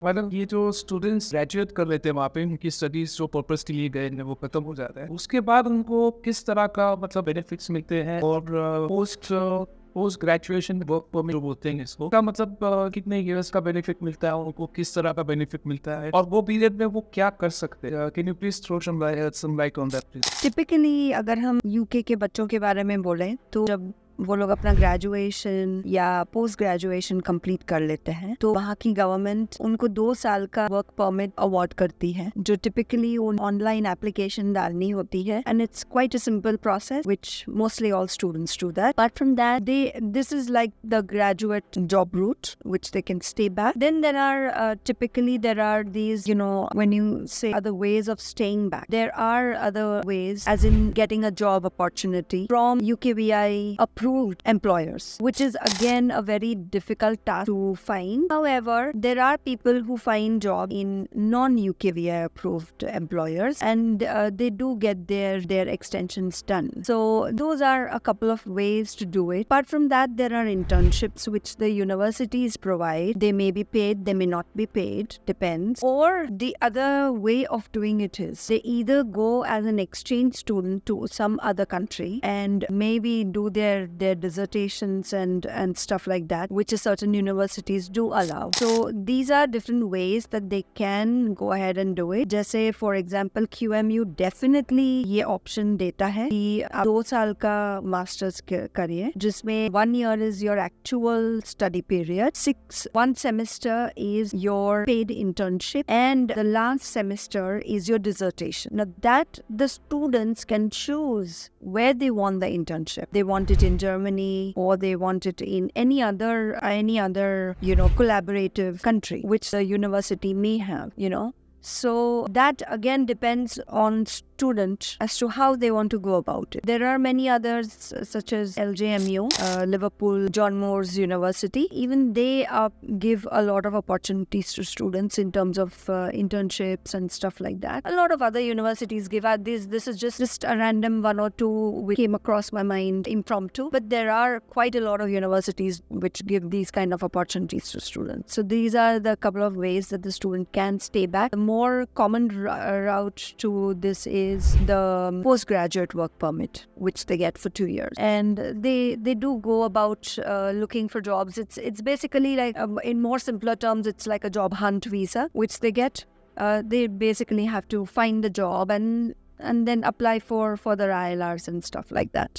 Madam, ये जो students graduate कर लेते हैं वहाँ पे उनकी स्टडीज जो पर्पस के लिए गए हैं वो खत्म हो जाता है, उसके बाद उनको किस तरह का मतलब बेनिफिट्स मिलते हैं? और post post graduation work permit जो बोलते हैं इसको का मतलब कितने इयर्स का बेनिफिट मिलता है उनको, किस तरह का बेनिफिट मिलता है और वो पीरियड में वो क्या कर सकते हैं? Can you please throw some light on that please? Typically अगर हम यूके के बच्चों के बारे में बोलें तो जब वो लोग अपना ग्रेजुएशन या पोस्ट ग्रेजुएशन कंप्लीट कर लेते हैं तो वहाँ की गवर्नमेंट उनको 2 साल का वर्क परमिट अवार्ड करती है, जो टिपिकली ऑनलाइन एप्लीकेशन डालनी होती है, and it's quite a simple process which mostly all students do that. Apart from that, this is like the graduate job route which they can stay back. Then there are typically there are these, when you say other ways of staying back, there are other ways, as in getting a job opportunity from UKVI approved employers, which is again a very difficult task to find. However, there are people who find job in non-UKVI approved employers, and they do get their extensions done. So those are a couple of ways to do it. Apart from that, there are internships which the universities provide. They may be paid, they may not be paid, depends. Or the other way of doing it is they either go as an exchange student to some other country and maybe do their dissertations and stuff like that, which is certain universities do allow. So these are different ways that they can go ahead and do it. जैसे for example QMU definitely ये option देता है कि आप 2 साल का masters करिए, जिसमें 1 year is your actual study period, 1 semester is your paid internship, and the last semester is your dissertation. Now that the students can choose where they want the internship. They want it in Germany or they want it in any other collaborative country which the university may have. So that again depends on student as to how they want to go about it. There are many others such as LJMU, Liverpool John Moores University. Even they give a lot of opportunities to students in terms of internships and stuff like that. A lot of other universities give out this. This is just a random one or two which came across my mind impromptu, but there are quite a lot of universities which give these kind of opportunities to students. So these are the couple of ways that the student can stay back. The more common route to this is the postgraduate work permit, which they get for 2 years, and they do go about looking for jobs. It's basically like in more simpler terms, it's like a job hunt visa which they get. They basically have to find the job and then apply for their ILRs and stuff like that.